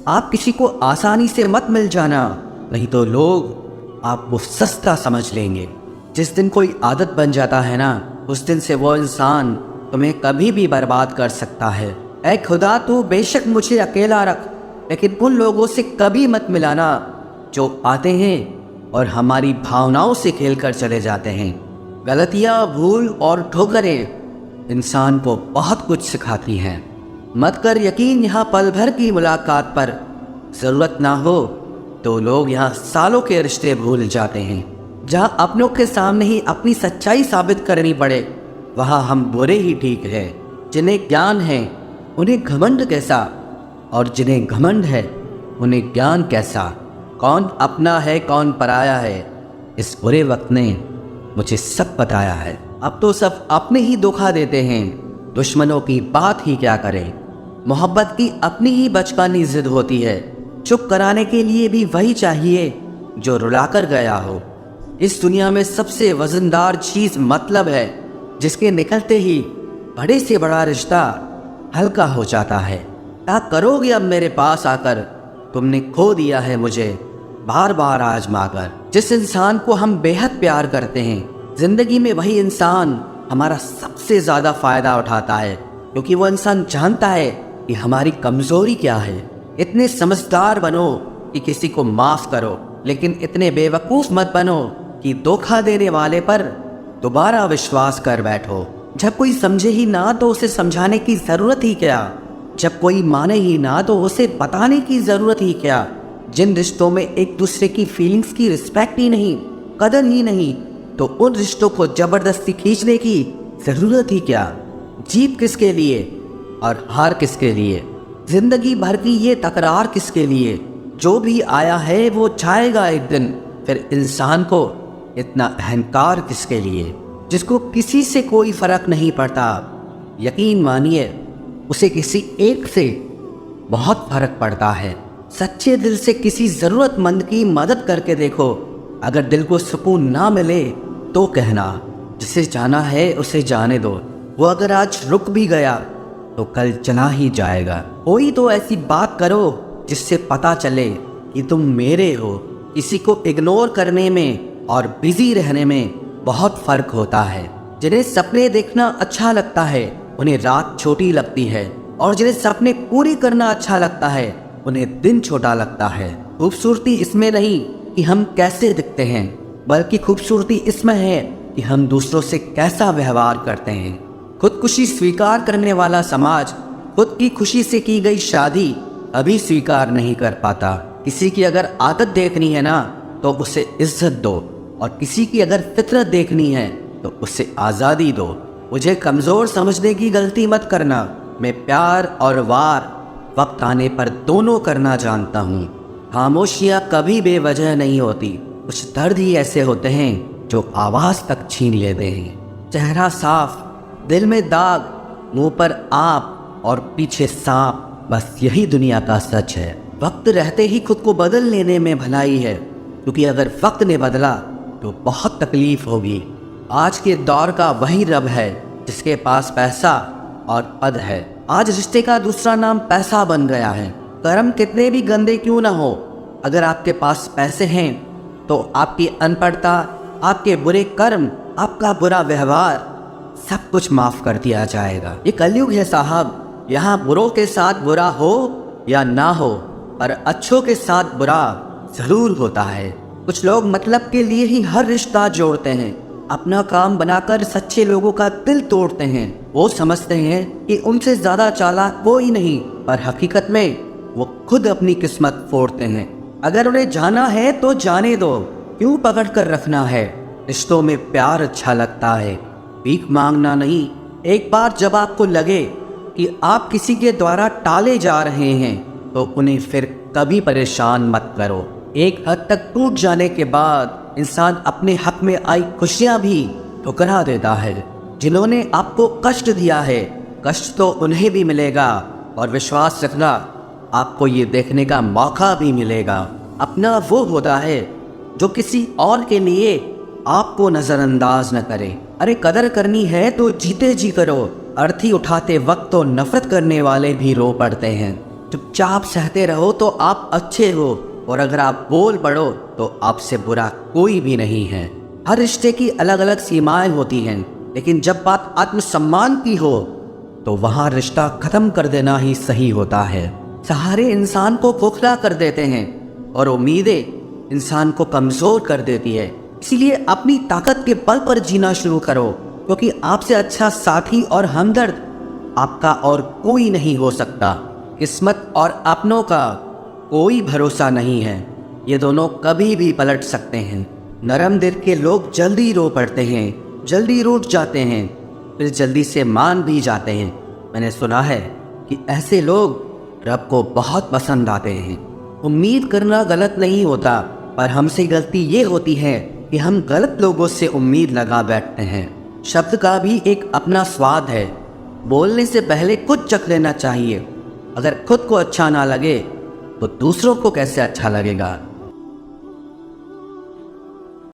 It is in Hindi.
आप किसी को आसानी से मत मिल जाना, नहीं तो लोग आपको सस्ता समझ लेंगे। जिस दिन कोई आदत बन जाता है ना, उस दिन से वो इंसान तुम्हें कभी भी बर्बाद कर सकता है। ऐ खुदा, तू बेशक मुझे अकेला रख, लेकिन उन लोगों से कभी मत मिलाना जो आते हैं और हमारी भावनाओं से खेल कर चले जाते हैं। गलतियाँ, भूल और ठोकरें इंसान को बहुत कुछ सिखाती हैं। मत कर यकीन यहाँ पल भर की मुलाकात पर, ज़रूरत ना हो तो लोग यहाँ सालों के रिश्ते भूल जाते हैं। जहाँ अपनों के सामने ही अपनी सच्चाई साबित करनी पड़े, वहाँ हम बुरे ही ठीक है। जिन्हें ज्ञान है उन्हें घमंड कैसा, और जिन्हें घमंड है उन्हें ज्ञान कैसा। कौन अपना है कौन पराया है, इस बुरे वक्त ने मुझे सब बताया है। अब तो सब अपने ही धोखा देते हैं, दुश्मनों की बात ही क्या करें। मोहब्बत की अपनी ही बचकानी जिद होती है, चुप कराने के लिए भी वही चाहिए जो रुलाकर गया हो। इस दुनिया में सबसे वजनदार चीज़ मतलब है, जिसके निकलते ही बड़े से बड़ा रिश्ता हल्का हो जाता है। क्या करोगे अब मेरे पास आकर, तुमने खो दिया है मुझे बार बार आजमा कर। जिस इंसान को हम बेहद प्यार करते हैं, जिंदगी में वही इंसान हमारा सबसे ज़्यादा फ़ायदा उठाता है, क्योंकि वो इंसान जानता है कि हमारी कमज़ोरी क्या है। इतने समझदार बनो कि किसी को माफ़ करो, लेकिन इतने बेवकूफ़ मत बनो कि धोखा देने वाले पर दोबारा विश्वास कर बैठो। जब कोई समझे ही ना तो उसे समझाने की ज़रूरत ही क्या, जब कोई माने ही ना तो उसे बताने की ज़रूरत ही क्या। जिन रिश्तों में एक दूसरे की फीलिंग्स की रिस्पेक्ट ही नहीं, कदर ही नहीं, तो उन रिश्तों को ज़बरदस्ती खींचने की ज़रूरत ही क्या। जीत किसके लिए और हार किसके लिए, ज़िंदगी भर की ये तकरार किसके लिए। जो भी आया है वो जाएगा एक दिन, फिर इंसान को इतना अहंकार किसके लिए, जिसको किसी से कोई फ़र्क नहीं पड़ता। यकीन मानिए उसे किसी एक से बहुत फ़र्क पड़ता है। सच्चे दिल से किसी ज़रूरतमंद की मदद करके देखो, अगर दिल को सुकून ना मिले तो कहना, जिसे जाना है उसे जाने दो। वो अगर आज रुक भी गया तो कल चला ही जाएगा। कोई तो ऐसी बात करो जिससे पता चले कि तुम मेरे हो। किसी को इग्नोर करने में और बिजी रहने में बहुत फ़र्क होता है। जिन्हें सपने देखना अच्छा लगता है उन्हें रात छोटी लगती है, और जिन्हें सपने पूरी करना अच्छा लगता है उन्हें दिन छोटा लगता है। खूबसूरती इसमें नहीं कि हम कैसे दिखते हैं, बल्कि खूबसूरती इसमें है कि हम दूसरों से कैसा व्यवहार करते हैं। खुदकुशी स्वीकार करने वाला समाज खुद की खुशी से की गई शादी अभी स्वीकार नहीं कर पाता। किसी की अगर आदत देखनी है ना तो उसे इज्जत दो, और किसी की अगर फितरत देखनी है तो उसे आज़ादी दो। मुझे कमज़ोर समझने की गलती मत करना। मैं प्यार और वार वक्त आने पर दोनों करना जानता हूँ। खामोशियाँ कभी बेवजह नहीं होती, कुछ दर्द ही ऐसे होते हैं जो आवाज़ तक छीन लेते हैं। चेहरा साफ, दिल में दाग, मुंह पर आप और पीछे सांप, बस यही दुनिया का सच है। वक्त रहते ही खुद को बदल लेने में भलाई है, क्योंकि अगर वक्त ने बदला तो बहुत तकलीफ होगी। आज के दौर का वही रब है जिसके पास पैसा और पद है। आज रिश्ते का दूसरा नाम पैसा बन गया है। कर्म कितने भी गंदे क्यों ना हो, अगर आपके पास पैसे हैं तो आपकी अनपढ़ता, आपके बुरे कर्म, आपका बुरा व्यवहार, सब कुछ माफ़ कर दिया जाएगा। ये कलयुग है साहब, यहाँ बुरों के साथ बुरा हो या ना हो, पर अच्छों के साथ बुरा ज़रूर होता है। कुछ लोग मतलब के लिए ही हर रिश्ता जोड़ते हैं, अपना काम बनाकर सच्चे लोगों का दिल तोड़ते हैं। वो समझते हैं कि उनसे ज़्यादा चालाक कोई नहीं, पर हकीकत में वो खुद अपनी किस्मत फोड़ते हैं। अगर उन्हें जाना है तो जाने दो, क्यों पकड़ कर रखना है। रिश्तों में प्यार अच्छा लगता है, भीख मांगना नहीं। एक बार जब आपको लगे कि आप किसी के द्वारा टाले जा रहे हैं तो उन्हें फिर कभी परेशान मत करो। एक हद तक टूट जाने के बाद इंसान अपने हक में आई खुशियाँ भी ठुकरा देता है। जिन्होंने आपको कष्ट दिया है, कष्ट तो उन्हें भी मिलेगा, और विश्वास रखना आपको ये देखने का मौका भी मिलेगा। अपना वो होता है जो किसी और के लिए आपको नज़रअंदाज न करे। अरे कदर करनी है तो जीते जी करो। अर्थी उठाते वक्त तो नफरत करने वाले भी रो पड़ते हैं। चुपचाप सहते रहो तो आप अच्छे हो, और अगर आप बोल पड़ो तो आपसे बुरा कोई भी नहीं है। हर रिश्ते की अलग अलग सीमाएं होती हैं, लेकिन जब बात आत्मसम्मान की हो तो वहाँ रिश्ता खत्म कर देना ही सही होता है। सहारे इंसान को खोखला कर देते हैं और उम्मीदें इंसान को कमज़ोर कर देती है। इसीलिए अपनी ताकत के बल पर जीना शुरू करो, क्योंकि आपसे अच्छा साथी और हमदर्द आपका और कोई नहीं हो सकता। किस्मत और अपनों का कोई भरोसा नहीं है, ये दोनों कभी भी पलट सकते हैं। नरम दिल के लोग जल्दी रो पड़ते हैं, जल्दी रूठ जाते हैं, फिर जल्दी से मान भी जाते हैं। मैंने सुना है कि ऐसे लोग रब को बहुत पसंद आते हैं। उम्मीद करना गलत नहीं होता, पर हमसे गलती ये होती है कि हम गलत लोगों से उम्मीद लगा बैठते हैं। शब्द का भी एक अपना स्वाद है, बोलने से पहले खुद चख लेना चाहिए। अगर खुद को अच्छा ना लगे तो दूसरों को कैसे अच्छा लगेगा।